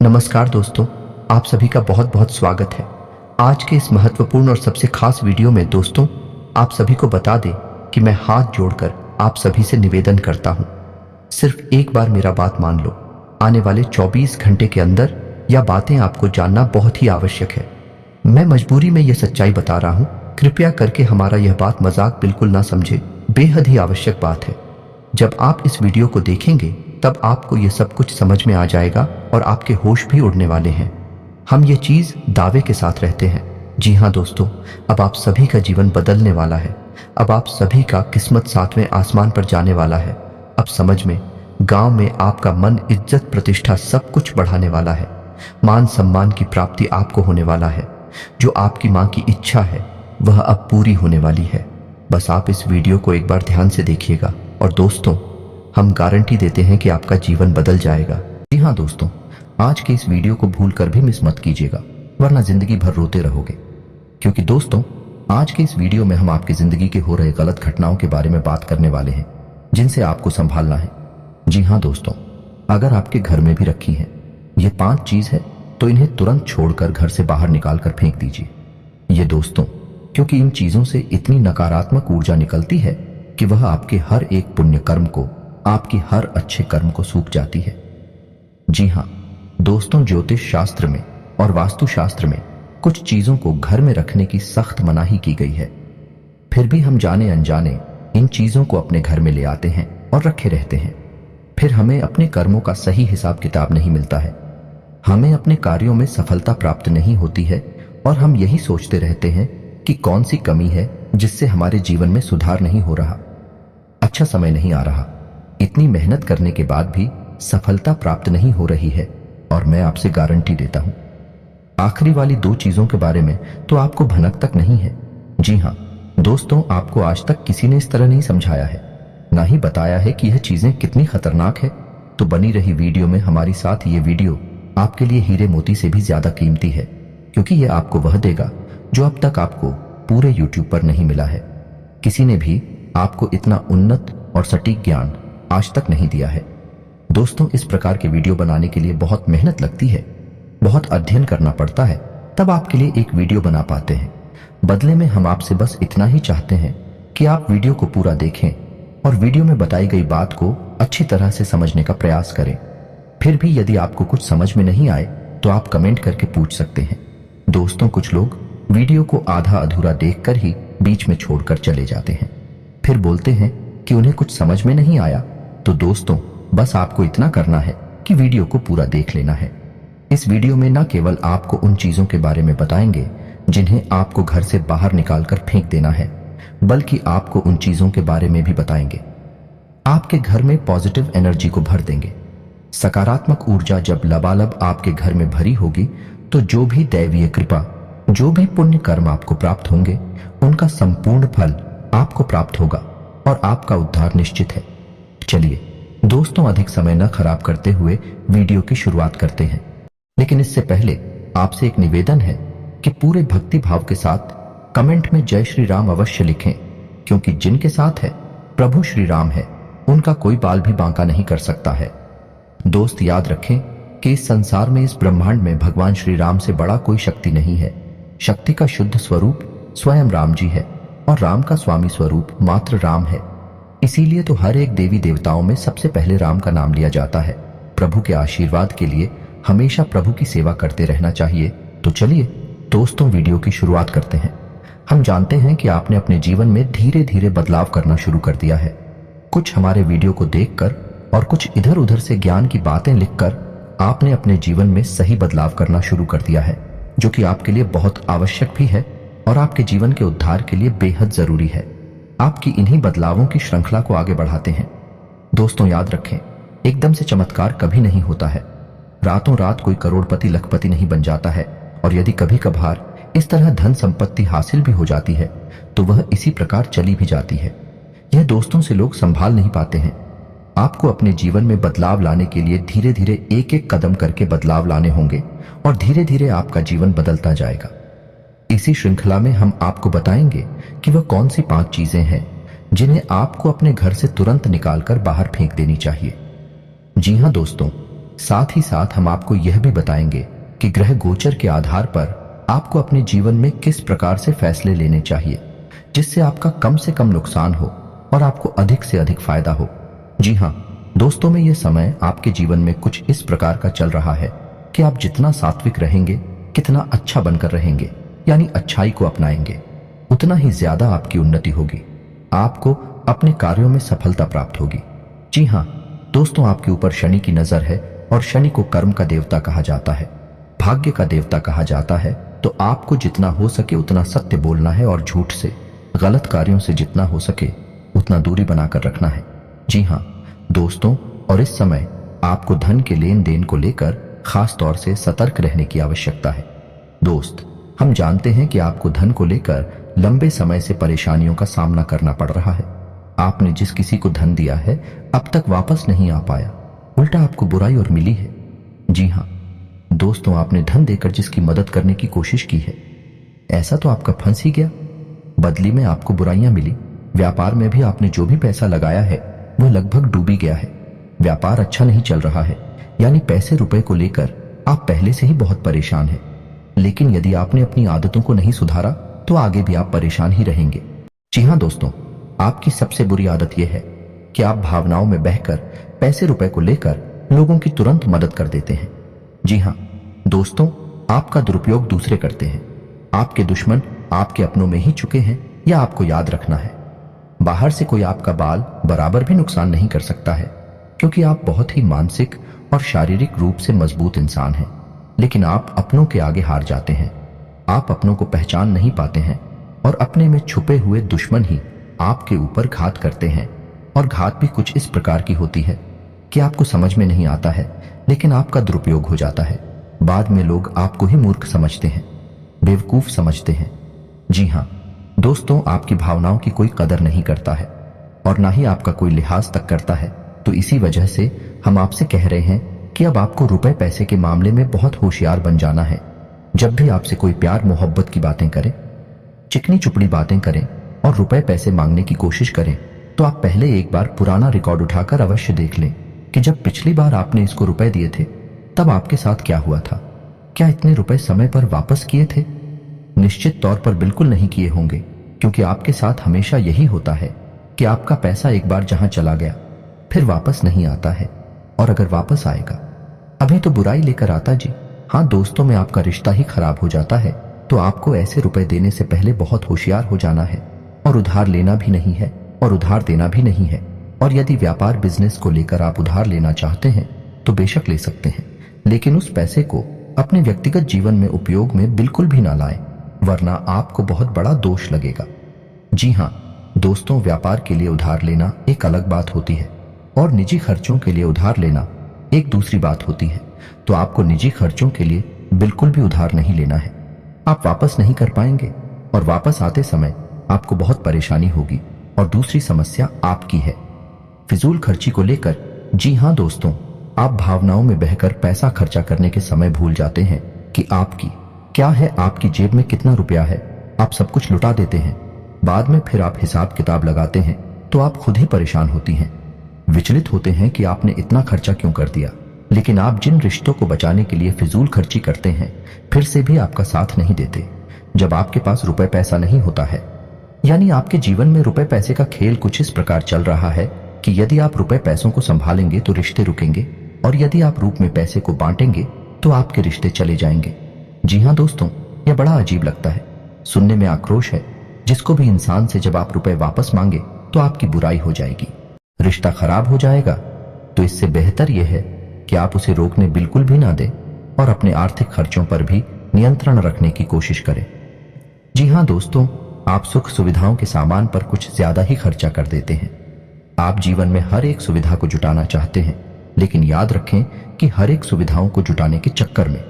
नमस्कार दोस्तों, आप सभी का बहुत बहुत स्वागत है। आज के इस महत्वपूर्ण और सबसे खास वीडियो में दोस्तों, आप सभी को बता दें कि मैं हाथ जोड़कर आप सभी से निवेदन करता हूं, सिर्फ एक बार मेरा बात मान लो। आने वाले 24 घंटे के अंदर यह बातें आपको जानना बहुत ही आवश्यक है। मैं मजबूरी में यह सच्चाई बता रहा हूं, कृपया करके हमारा यह बात मजाक बिल्कुल ना समझे, बेहद ही आवश्यक बात है। जब आप इस वीडियो को देखेंगे तब आपको यह सब कुछ समझ में आ जाएगा और आपके होश भी उड़ने वाले हैं। हम ये चीज दावे के साथ रहते हैं। जी हाँ दोस्तों, अब आप सभी का जीवन बदलने वाला है। अब आप सभी का किस्मत 7वें आसमान पर जाने वाला है। अब समझ में, गांव में आपका मन, इज्जत, प्रतिष्ठा सब कुछ बढ़ाने वाला है। मान सम्मान की प्राप्ति आपको होने वाला है। जो आपकी माँ की इच्छा है वह अब पूरी होने वाली है। बस आप इस वीडियो को एक बार ध्यान से देखिएगा और दोस्तों, हम गारंटी देते हैं कि आपका जीवन बदल जाएगा। जी हाँ दोस्तों, आज के इस वीडियो को भूलकर भी मिस मत कीजिएगा, वरना जिंदगी भर रोते रहोगे। क्योंकि दोस्तों, आज के इस वीडियो में हम आपकी जिंदगी के हो रहे गलत घटनाओं के बारे में बात करने वाले हैं, जिनसे आपको संभालना है। जी हाँ दोस्तों, अगर आपके घर में भी रखी है ये 5 चीज है तो इन्हें तुरंत छोड़कर घर से बाहर निकाल कर फेंक दीजिए। ये दोस्तों, क्योंकि इन चीजों से इतनी नकारात्मक ऊर्जा निकलती है कि वह आपके हर एक पुण्य कर्म को, आपकी हर अच्छे कर्म को सूख जाती है। जी हाँ दोस्तों, ज्योतिष शास्त्र में और वास्तु शास्त्र में कुछ चीजों को घर में रखने की सख्त मनाही की गई है। फिर भी हम जाने अनजाने इन चीजों को अपने घर में ले आते हैं और रखे रहते हैं। फिर हमें अपने कर्मों का सही हिसाब किताब नहीं मिलता है, हमें अपने कार्यों में सफलता प्राप्त नहीं होती है और हम यही सोचते रहते हैं कि कौन सी कमी है जिससे हमारे जीवन में सुधार नहीं हो रहा, अच्छा समय नहीं आ रहा। इतनी मेहनत करने के बाद भी सफलता प्राप्त नहीं हो रही है और मैं आपसे गारंटी देता हूं, आखिरी वाली 2 चीजों के बारे में तो आपको भनक तक नहीं है। जी हां दोस्तों, आपको आज तक किसी ने इस तरह नहीं समझाया है, ना ही बताया है कि यह चीजें कितनी खतरनाक है। तो बनी रही वीडियो में हमारी साथ, ये वीडियो आपके लिए हीरे मोती से भी ज्यादा कीमती है, क्योंकि यह आपको वह देगा जो अब तक आपको पूरे यूट्यूब पर नहीं मिला है। किसी ने भी आपको इतना उन्नत और सटीक ज्ञान आज तक नहीं दिया है। दोस्तों, इस प्रकार के वीडियो बनाने के लिए बहुत मेहनत लगती है, बहुत अध्ययन करना पड़ता है, तब आपके लिए एक वीडियो बना पाते हैं। बदले में हम आपसे बस इतना ही चाहते हैं कि आप वीडियो को पूरा देखें और वीडियो में बताई गई बात को अच्छी तरह से समझने का प्रयास करें। फिर भी यदि आपको कुछ समझ में नहीं आए तो आप कमेंट करके पूछ सकते हैं। दोस्तों, कुछ लोग वीडियो को आधा अधूरा देखकर ही बीच में छोड़कर चले जाते हैं, फिर बोलते हैं कि उन्हें कुछ समझ में नहीं आया। तो दोस्तों, बस आपको इतना करना है कि वीडियो को पूरा देख लेना है। इस वीडियो में न केवल आपको उन चीजों के बारे में बताएंगे जिन्हें आपको घर से बाहर निकालकर फेंक देना है, बल्कि आपको उन चीजों के बारे में भी बताएंगे आपके घर में पॉजिटिव एनर्जी को भर देंगे। सकारात्मक ऊर्जा जब लबालब आपके घर में भरी होगी तो जो भी दैवीय कृपा, जो भी पुण्य कर्म आपको प्राप्त होंगे, उनका संपूर्ण फल आपको प्राप्त होगा और आपका उद्धार निश्चित है। चलिए दोस्तों, अधिक समय न खराब करते हुए वीडियो की शुरुआत करते हैं। लेकिन इससे पहले आपसे एक निवेदन है कि पूरे भक्ति भाव के साथ कमेंट में जय श्री राम अवश्य लिखें, क्योंकि जिनके साथ है प्रभु श्री राम है, उनका कोई बाल भी बांका नहीं कर सकता है। दोस्त, याद रखें कि इस संसार में, इस ब्रह्मांड में भगवान श्री राम से बड़ा कोई शक्ति नहीं है। शक्ति का शुद्ध स्वरूप स्वयं राम जी है और राम का स्वामी स्वरूप मात्र राम है। इसीलिए तो हर एक देवी देवताओं में सबसे पहले राम का नाम लिया जाता है। प्रभु के आशीर्वाद के लिए हमेशा प्रभु की सेवा करते रहना चाहिए। तो चलिए दोस्तों, वीडियो की शुरुआत करते हैं। हम जानते हैं कि आपने अपने जीवन में धीरे धीरे बदलाव करना शुरू कर दिया है। कुछ हमारे वीडियो को देखकर और कुछ इधर उधर से ज्ञान की बातें लिखकर आपने अपने जीवन में सही बदलाव करना शुरू कर दिया है, जो कि आपके लिए बहुत आवश्यक भी है और आपके जीवन के उद्धार के लिए बेहद जरूरी है। आपकी इन्हीं बदलावों की श्रृंखला को आगे बढ़ाते हैं। दोस्तों, याद रखें, एकदम से चमत्कार कभी नहीं होता है। रातों रात कोई करोड़पति लखपति नहीं बन जाता है, और यदि कभी कभार इस तरह धन संपत्ति हासिल भी हो जाती है तो वह इसी प्रकार चली भी जाती है। यह दोस्तों से लोग संभाल नहीं पाते हैं। आपको अपने जीवन में बदलाव लाने के लिए धीरे धीरे एक एक कदम करके बदलाव लाने होंगे और धीरे धीरे आपका जीवन बदलता जाएगा। इसी श्रृंखला में हम आपको बताएंगे कि वह कौन सी 5 चीजें हैं जिन्हें आपको अपने घर से तुरंत निकालकर बाहर फेंक देनी चाहिए। जी हां दोस्तों, साथ ही साथ हम आपको यह भी बताएंगे कि ग्रह गोचर के आधार पर आपको अपने जीवन में किस प्रकार से फैसले लेने चाहिए जिससे आपका कम से कम नुकसान हो और आपको अधिक से अधिक फायदा हो। जी हाँ दोस्तों, में यह समय आपके जीवन में कुछ इस प्रकार का चल रहा है कि आप जितना सात्विक रहेंगे, कितना अच्छा बनकर रहेंगे, यानी अच्छाई को अपनाएंगे, उतना ही ज्यादा आपकी उन्नति होगी, आपको अपने कार्यों में सफलता प्राप्त होगी। जी हाँ दोस्तों, आपके ऊपर शनि की नजर है और शनि को कर्म का देवता कहा जाता है, भाग्य का देवता कहा जाता है। तो आपको जितना हो सके उतना सत्य बोलना है और झूठ से, गलत कार्यों से जितना हो सके उतना दूरी बनाकर रखना है। जी हाँ दोस्तों, और इस समय आपको धन के लेन देन को लेकर खास तौर से सतर्क रहने की आवश्यकता है। दोस्त, हम जानते हैं कि आपको धन को लेकर लंबे समय से परेशानियों का सामना करना पड़ रहा है। आपने जिस किसी को धन दिया है अब तक वापस नहीं आ पाया, उल्टा आपको बुराई और मिली है। जी हाँ दोस्तों, आपने धन देकर जिसकी मदद करने की कोशिश की है, ऐसा तो आपका फंस ही गया, बदली में आपको बुराइयां मिली। व्यापार में भी आपने जो भी पैसा लगाया है वह लगभग डूब ही गया है। व्यापार अच्छा नहीं चल रहा है, यानी पैसे रुपए को लेकर आप पहले से ही बहुत परेशान हैं। लेकिन यदि आपने अपनी आदतों को नहीं सुधारा तो आगे भी आप परेशान ही रहेंगे। जी हाँ दोस्तों, आपकी सबसे बुरी आदत यह है कि आप भावनाओं में बहकर पैसे रुपए को लेकर लोगों की तुरंत मदद कर देते हैं। जी हाँ दोस्तों, आपका दुरुपयोग दूसरे करते हैं। आपके दुश्मन आपके अपनों में ही चुके हैं, या आपको याद रखना है, बाहर से कोई आपका बाल बराबर भी नुकसान नहीं कर सकता है, क्योंकि आप बहुत ही मानसिक और शारीरिक रूप से मजबूत इंसान हैं। लेकिन आप अपनों के आगे हार जाते हैं। आप अपनों को पहचान नहीं पाते हैं और अपने में छुपे हुए दुश्मन ही आपके ऊपर घात करते हैं। और घात भी कुछ इस प्रकार की होती है कि आपको समझ में नहीं आता है, लेकिन आपका दुरुपयोग हो जाता है। बाद में लोग आपको ही मूर्ख समझते हैं, बेवकूफ समझते हैं। जी हाँ दोस्तों, आपकी भावनाओं की कोई कदर नहीं करता है और ना ही आपका कोई लिहाज तक करता है। तो इसी वजह से हम आपसे कह रहे हैं कि अब आपको रुपए पैसे के मामले में बहुत होशियार बन जाना है। जब भी आपसे कोई प्यार मोहब्बत की बातें करे, चिकनी चुपड़ी बातें करें और रुपए पैसे मांगने की कोशिश करें, तो आप पहले एक बार पुराना रिकॉर्ड उठाकर अवश्य देख लें कि जब पिछली बार आपने इसको रुपए दिए थे तब आपके साथ क्या हुआ था। क्या इतने रुपए समय पर वापस किए थे? निश्चित तौर पर बिल्कुल नहीं किए होंगे, क्योंकि आपके साथ हमेशा यही होता है कि आपका पैसा एक बार जहां चला गया फिर वापस नहीं आता है, और अगर वापस आएगा अभी तो बुराई लेकर आता। जी हाँ दोस्तों, में आपका रिश्ता ही खराब हो जाता है। तो आपको ऐसे रुपए देने से पहले बहुत होशियार हो जाना है, और उधार लेना भी नहीं है और उधार देना भी नहीं है। और यदि व्यापार बिजनेस को लेकर आप उधार लेना चाहते हैं तो बेशक ले सकते हैं, लेकिन उस पैसे को अपने व्यक्तिगत जीवन में उपयोग में बिल्कुल भी ना लाएं, वरना आपको बहुत बड़ा दोष लगेगा। जी हाँ दोस्तों, व्यापार के लिए उधार लेना एक अलग बात होती है और निजी खर्चों के लिए उधार लेना एक दूसरी बात होती है। तो आपको निजी खर्चों के लिए बिल्कुल भी उधार नहीं लेना है। आप वापस नहीं कर पाएंगे और वापस आते समय आपको बहुत परेशानी होगी। और दूसरी समस्या आपकी है फिजूल खर्ची को लेकर। जी हाँ दोस्तों, आप भावनाओं में बहकर पैसा खर्चा करने के समय भूल जाते हैं कि आपकी क्या है, आपकी जेब में कितना रुपया है। आप सब कुछ लुटा देते हैं। बाद में फिर आप हिसाब किताब लगाते हैं तो आप खुद ही परेशान होती हैं, विचलित होते हैं कि आपने इतना खर्चा क्यों कर दिया। लेकिन आप जिन रिश्तों को बचाने के लिए फिजूल खर्ची करते हैं फिर से भी आपका साथ नहीं देते। जब आपके पास रुपए पैसा नहीं होता है, यानी आपके जीवन में रुपए पैसे का खेल कुछ इस प्रकार चल रहा है कि यदि आप रुपए पैसों को संभालेंगे तो रिश्ते रुकेंगे, और यदि आप रूप में पैसे को बांटेंगे तो आपके रिश्ते चले जाएंगे। जी हाँ दोस्तों, यह बड़ा अजीब लगता है, सुनने में आक्रोश है। जिसको भी इंसान से जब आप रुपए वापस मांगे तो आपकी बुराई हो जाएगी, रिश्ता खराब हो जाएगा। तो इससे बेहतर यह है कि आप उसे रोकने बिल्कुल भी ना दें और अपने आर्थिक खर्चों पर भी नियंत्रण रखने की कोशिश करें। जी हाँ दोस्तों, आप सुख सुविधाओं के सामान पर कुछ ज्यादा ही खर्चा कर देते हैं। आप जीवन में हर एक सुविधा को जुटाना चाहते हैं, लेकिन याद रखें कि हर एक सुविधाओं को जुटाने के चक्कर में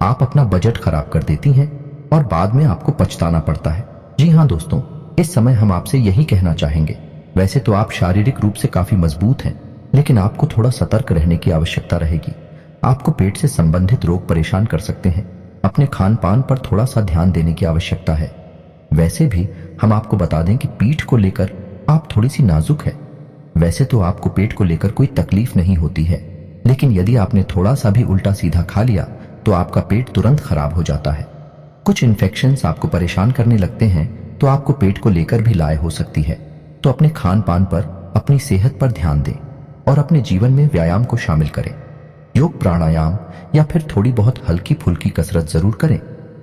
आप अपना बजट खराब कर देती हैं और बाद में आपको पछताना पड़ता है। जी हाँ दोस्तों, इस समय हम आपसे यही कहना चाहेंगे। वैसे तो आप शारीरिक रूप से काफी मजबूत हैं, लेकिन आपको थोड़ा सतर्क रहने की आवश्यकता रहेगी। आपको पेट से संबंधित रोग परेशान कर सकते हैं। अपने खान पान पर थोड़ा सा ध्यान देने की आवश्यकता है। वैसे भी हम आपको बता दें कि पीठ को लेकर आप थोड़ी सी नाजुक है। वैसे तो आपको पेट को लेकर कोई तकलीफ नहीं होती है, लेकिन यदि आपने थोड़ा सा भी उल्टा सीधा खा लिया तो आपका पेट तुरंत खराब हो जाता है। कुछ इन्फेक्शंस आपको परेशान करने लगते हैं तो आपको पेट को लेकर भी लाए हो सकती है। तो अपने खान पान पर, अपनी सेहत पर ध्यान दें और अपने जीवन में व्यायाम को शामिल करें। योग, प्राणायाम या फिर थोड़ी बहुत हल्की फुल्की कसरत जरूर करें,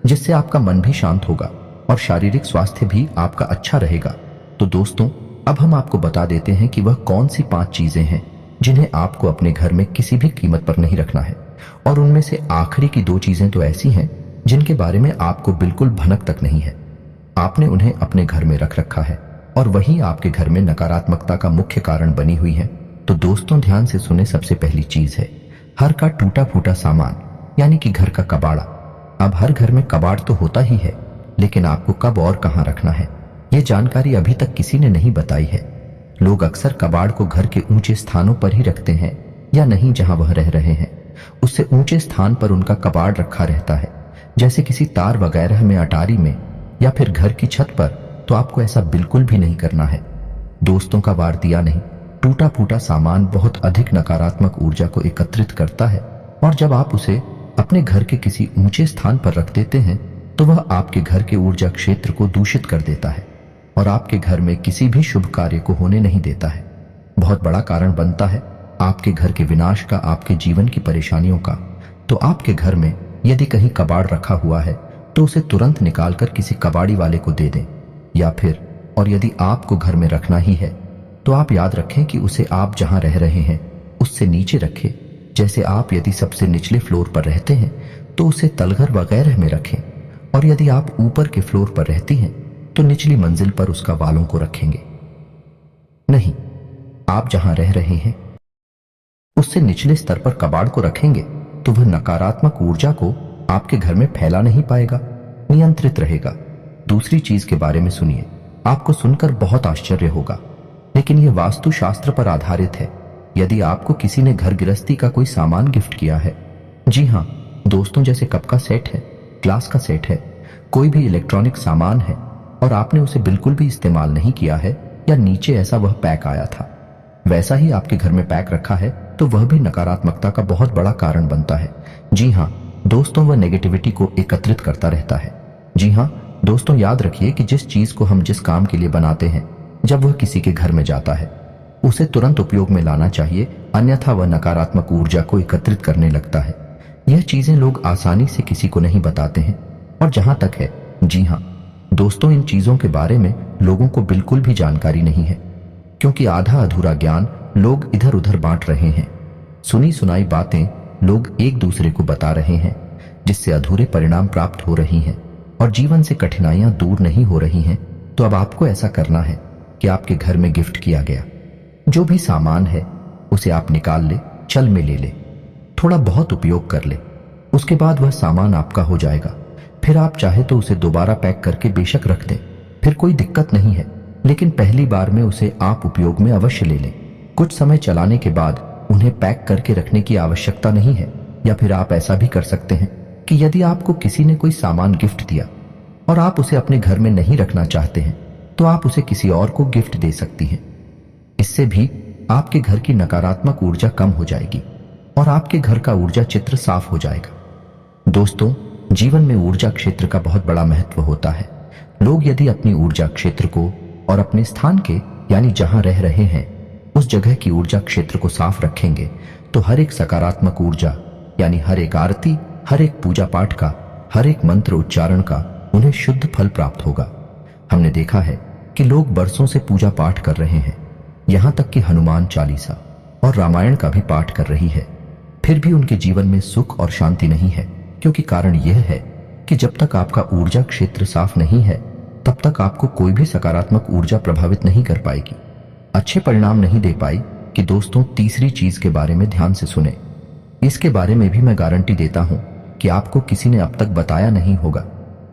जिससे आपका मन भी शांत होगा और शारीरिक स्वास्थ्य भी आपका अच्छा रहेगा। तो दोस्तों, अब हम आपको बता देते हैं कि वह कौन सी 5 चीजें हैं जिन्हें आपको अपने घर में किसी भी कीमत पर नहीं रखना है। और उनमें से आखिरी की 2 चीजें तो ऐसी हैं जिनके बारे में आपको बिल्कुल भनक तक नहीं है। आपने उन्हें अपने घर में रख रखा है और वही आपके घर में नकारात्मकता का मुख्य कारण बनी हुई है। तो दोस्तों, ध्यान से सुने। सबसे पहली चीज है हर का टूटा फूटा सामान, यानी कि घर का कबाड़ा। अब हर घर में कबाड़ तो होता ही है, लेकिन आपको कब और कहां रखना है, यह जानकारी अभी तक किसी ने नहीं बताई है। लोग अक्सर कबाड़ को घर के ऊंचे स्थानों पर ही रखते हैं, या नहीं जहां वह रह रहे हैं उससे ऊंचे स्थान पर उनका कबाड़ रखा रहता है, जैसे किसी तार वगैरह में, अटारी में या फिर घर की छत पर। तो आपको ऐसा बिल्कुल भी नहीं करना है। दोस्तों का वार दिया नहीं, टूटा फूटा सामान बहुत अधिक नकारात्मक ऊर्जा को एकत्रित करता है और जब आप उसे अपने घर के किसी ऊंचे स्थान पर रख देते हैं तो वह आपके घर के ऊर्जा क्षेत्र को दूषित कर देता है और आपके घर में किसी भी शुभ कार्य को होने नहीं देता है। बहुत बड़ा कारण बनता है आपके घर के विनाश का, आपके जीवन की परेशानियों का। तो आपके घर में यदि कहीं कबाड़ रखा हुआ है तो उसे तुरंत निकालकर किसी कबाड़ी वाले को दे दें, या फिर और यदि आपको घर में रखना ही है तो आप याद रखें कि उसे आप जहां रह रहे हैं उससे नीचे रखें। जैसे आप यदि सबसे निचले फ्लोर पर रहते हैं तो उसे तलघर वगैरह में रखें, और यदि आप ऊपर के फ्लोर पर रहती हैं तो निचली मंजिल पर उसका वालों को रखेंगे। नहीं, आप जहां रह रहे हैं उससे निचले स्तर पर कबाड़ को रखेंगे तो वह नकारात्मक ऊर्जा को आपके घर में फैला नहीं पाएगा, नियंत्रित रहेगा। दूसरी चीज के बारे में सुनिए, आपको सुनकर बहुत आश्चर्य होगा, लेकिन यह वास्तुशास्त्र पर आधारित है। यदि आपको किसी ने घर गृहस्थी का कोई सामान गिफ्ट किया है, जी हां दोस्तों, जैसे कप का सेट है, ग्लास का सेट है, कोई भी इलेक्ट्रॉनिक सामान है, और आपने उसे बिल्कुल भी इस्तेमाल नहीं किया है या नीचे ऐसा वह पैक आया था वैसा ही आपके घर में पैक रखा है, तो वह भी नकारात्मकता का बहुत बड़ा कारण बनता है। जी हां दोस्तों, वह नेगेटिविटी को एकत्रित करता रहता है। जी हां दोस्तों, याद रखिए कि जिस चीज को हम जिस काम के लिए बनाते हैं, जब वह किसी के घर में जाता है उसे तुरंत उपयोग में लाना चाहिए, अन्यथा वह नकारात्मक ऊर्जा को एकत्रित करने लगता है। यह चीजें लोग आसानी से किसी को नहीं बताते हैं, और जहां तक है, जी हां दोस्तों, इन चीजों के बारे में लोगों को बिल्कुल भी जानकारी नहीं है, क्योंकि आधा अधूरा ज्ञान लोग इधर उधर बांट रहे हैं। सुनी सुनाई बातें लोग एक दूसरे को बता रहे हैं, जिससे अधूरे परिणाम प्राप्त हो रही हैं और जीवन से कठिनाइयां दूर नहीं हो रही हैं। तो अब आपको ऐसा करना है कि आपके घर में गिफ्ट किया गया जो भी सामान है उसे आप निकाल ले, चल में ले ले, थोड़ा बहुत उपयोग कर ले, उसके बाद वह सामान आपका हो जाएगा। फिर आप चाहे तो उसे दोबारा पैक करके बेशक रख दें, फिर कोई दिक्कत नहीं है, लेकिन पहली बार में उसे आप उपयोग में अवश्य ले लें। कुछ समय चलाने के बाद उन्हें पैक करके रखने की आवश्यकता नहीं है। या फिर आप ऐसा भी कर सकते हैं कि यदि आपको किसी ने कोई सामान गिफ्ट दिया और आप उसे अपने घर में नहीं रखना चाहते हैं तो आप उसे किसी और को गिफ्ट दे सकती हैं। इससे भी आपके घर की नकारात्मक ऊर्जा कम हो जाएगी और आपके घर का ऊर्जा चित्र साफ हो जाएगा। दोस्तों, जीवन में ऊर्जा क्षेत्र का बहुत बड़ा महत्व होता है। लोग यदि अपनी ऊर्जा क्षेत्र को और अपने स्थान के, यानी जहां रह रहे हैं, उस जगह की ऊर्जा क्षेत्र को साफ रखेंगे तो हर एक सकारात्मक ऊर्जा, यानी हर एक आरती, हर एक पूजा पाठ का, हर एक मंत्र उच्चारण का उन्हें शुद्ध फल प्राप्त होगा। हमने देखा है कि लोग बरसों से पूजा पाठ कर रहे हैं, यहां तक कि हनुमान चालीसा और रामायण का भी पाठ कर रही है, फिर भी उनके जीवन में सुख और शांति नहीं है, क्योंकि कारण यह है कि जब तक आपका ऊर्जा क्षेत्र साफ नहीं है तब तक आपको कोई भी सकारात्मक ऊर्जा प्रभावित नहीं कर पाएगी, अच्छे परिणाम नहीं दे पाई। कि दोस्तों, तीसरी चीज के बारे में ध्यान से सुने। इसके बारे में भी मैं गारंटी देता हूं कि आपको किसी ने अब तक बताया नहीं होगा।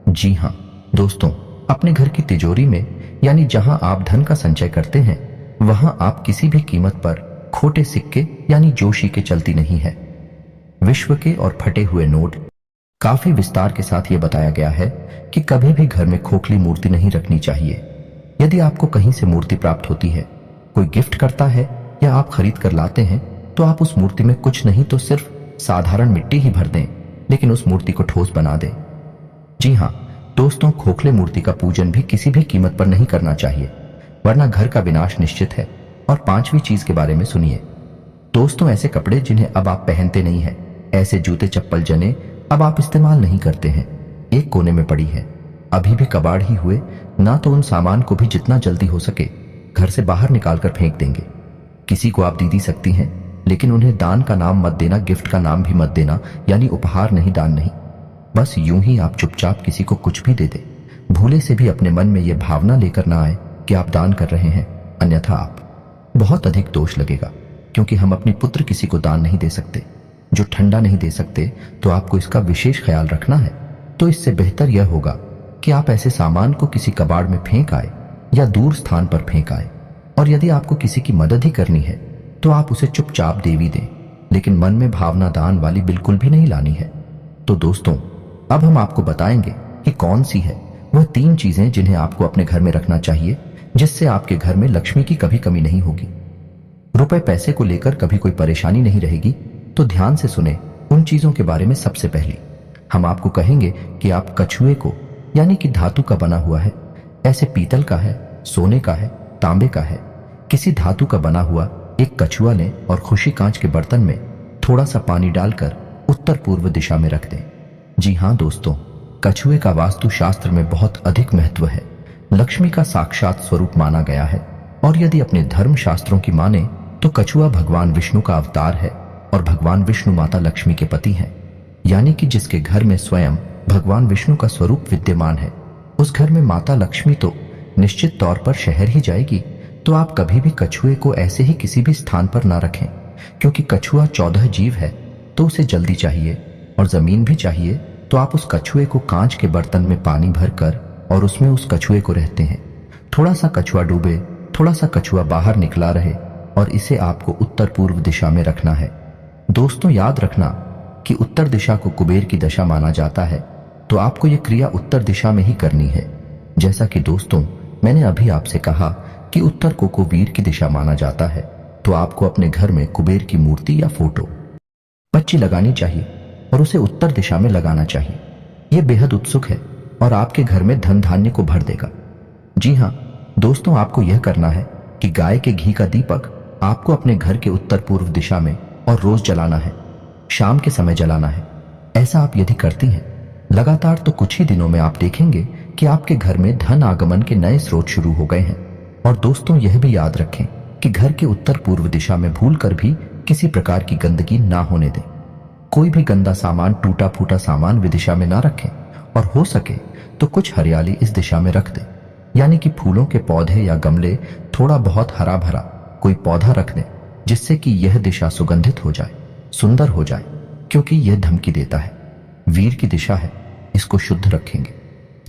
जी हां दोस्तों, अपने घर की तिजोरी में, यानी जहां आप धन का संचय करते हैं, वहां आप किसी भी कीमत पर खोटे सिक्के यानी जोशी के चलती नहीं है। विश्व के और फटे हुए नोट, काफी विस्तार के साथ यह बताया गया है कि कभी भी घर में खोखली मूर्ति नहीं रखनी चाहिए। यदि आपको कहीं से मूर्ति प्राप्त होती है, कोई गिफ्ट करता है या आप खरीद कर लाते हैं, तो आप उस मूर्ति में कुछ नहीं तो सिर्फ साधारण मिट्टी ही भर दें, लेकिन उस मूर्ति को ठोस बना दें। जी हाँ दोस्तों, खोखले मूर्ति का पूजन भी किसी भी कीमत पर नहीं करना चाहिए, वरना घर का विनाश निश्चित है। और पांचवी चीज के बारे में सुनिए दोस्तों, ऐसे कपड़े जिन्हें अब आप पहनते नहीं हैं, ऐसे जूते चप्पल जने अब आप इस्तेमाल नहीं करते हैं, एक कोने में पड़ी है, अभी भी कबाड़ ही हुए ना, तो उन सामान को भी जितना जल्दी हो सके घर से बाहर निकालकर फेंक देंगे। किसी को आप दे सकती हैं, लेकिन उन्हें दान का नाम मत देना, गिफ्ट का नाम भी मत देना, यानी उपहार नहीं, दान नहीं। बस यूं ही आप चुपचाप किसी को कुछ भी दे दे, भूले से भी अपने मन में यह भावना लेकर ना आए कि आप दान कर रहे हैं, अन्यथा आप बहुत अधिक दोष लगेगा। क्योंकि हम अपनी पुत्र किसी को दान नहीं दे सकते, जो ठंडा नहीं दे सकते, तो आपको इसका विशेष ख्याल रखना है। तो इससे बेहतर यह होगा कि आप ऐसे सामान को किसी कबाड़ में फेंक आए या दूर स्थान पर फेंक आए। और यदि आपको किसी की मदद ही करनी है तो आप उसे चुपचाप दे भी दें, लेकिन मन में भावना दान वाली बिल्कुल भी नहीं लानी है। तो दोस्तों, अब हम आपको बताएंगे कि कौन सी है वह 3 चीजें जिन्हें आपको अपने घर में रखना चाहिए, जिससे आपके घर में लक्ष्मी की कभी कमी नहीं होगी, रुपए पैसे को लेकर कभी कोई परेशानी नहीं रहेगी। तो ध्यान से सुने उन चीजों के बारे में। सबसे पहली हम आपको कहेंगे कि आप कछुए को, यानी कि धातु का बना हुआ है, ऐसे पीतल का है, सोने का है, तांबे का है, किसी धातु का बना हुआ एक कछुआ लें और खुशी कांच के बर्तन में थोड़ा सा पानी डालकर उत्तर पूर्व दिशा में रख दें। जी हाँ दोस्तों, कछुए का वास्तु शास्त्र में बहुत अधिक महत्व है, लक्ष्मी का साक्षात स्वरूप माना गया है। और यदि अपने धर्म शास्त्रों की माने तो कछुआ भगवान विष्णु का अवतार है और भगवान विष्णु माता लक्ष्मी के पति हैं, यानी कि जिसके घर में स्वयं भगवान विष्णु का स्वरूप विद्यमान है, उस घर में माता लक्ष्मी तो निश्चित तौर पर शहर ही जाएगी। तो आप कभी भी कछुए को ऐसे ही किसी भी स्थान पर ना रखें, क्योंकि कछुआ 14 जीव है, तो उसे जल्दी चाहिए और जमीन भी चाहिए। तो आप उस कछुए को कांच के बर्तन में पानी भरकर और उसमें उस कछुए को रहते हैं। थोड़ा सा कछुआ डूबे, थोड़ा सा कछुआ बाहर निकला रहे, और इसे आपको उत्तर पूर्व दिशा में रखना है। दोस्तों याद रखना कि उत्तर दिशा को कुबेर की दशा माना जाता है, तो आपको यह क्रिया उत्तर दिशा में ही करनी है। जैसा कि दोस्तों मैंने अभी आपसे कहा कि उत्तर को वीर की दिशा माना जाता है, तो आपको अपने घर में कुबेर की मूर्ति या फोटो बच्ची लगानी चाहिए और उसे उत्तर दिशा में लगाना चाहिए। यह बेहद उत्सुक है और आपके घर में धन धान्य को भर देगा। जी हाँ दोस्तों, आपको यह करना है कि गाय के घी का दीपक आपको अपने घर के उत्तर पूर्व दिशा में और रोज जलाना है, शाम के समय जलाना है। ऐसा आप यदि करती हैं लगातार, तो कुछ ही दिनों में आप देखेंगे कि आपके घर में धन आगमन के नए स्रोत शुरू हो गए हैं। और दोस्तों यह भी याद रखें कि घर के उत्तर पूर्व दिशा में भूलकर भी किसी प्रकार की गंदगी ना होने दें। कोई भी गंदा सामान, टूटा फूटा सामान विदिशा में ना रखें, और हो सके तो कुछ हरियाली इस दिशा में रख दें, यानी कि फूलों के पौधे या गमले, थोड़ा बहुत हरा भरा कोई पौधा रख दें, जिससे कि यह दिशा सुगंधित हो जाए, सुंदर हो जाए। क्योंकि यह धमकी देता है, वीर की दिशा है, इसको शुद्ध रखेंगे,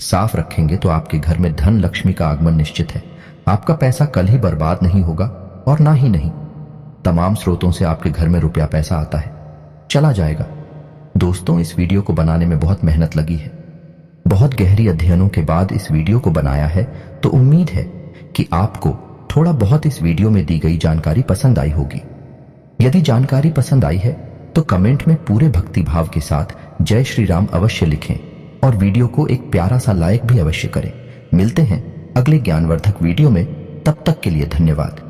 साफ रखेंगे तो आपके घर में धन लक्ष्मी का आगमन निश्चित है। आपका पैसा कल ही बर्बाद नहीं होगा, और ना ही नहीं, तमाम स्रोतों से आपके घर में रुपया पैसा आता है, चला जाएगा। दोस्तों इस वीडियो को बनाने में बहुत मेहनत लगी है, बहुत गहरी अध्ययनों के बाद इस वीडियो को बनाया है। तो उम्मीद है कि आपको थोड़ा बहुत इस वीडियो में दी गई जानकारी पसंद आई होगी। यदि जानकारी पसंद आई है तो कमेंट में पूरे भक्ति भाव के साथ जय श्री राम अवश्य लिखें, और वीडियो को एक प्यारा सा लाइक भी अवश्य करें। मिलते हैं अगले ज्ञानवर्धक वीडियो में, तब तक के लिए धन्यवाद।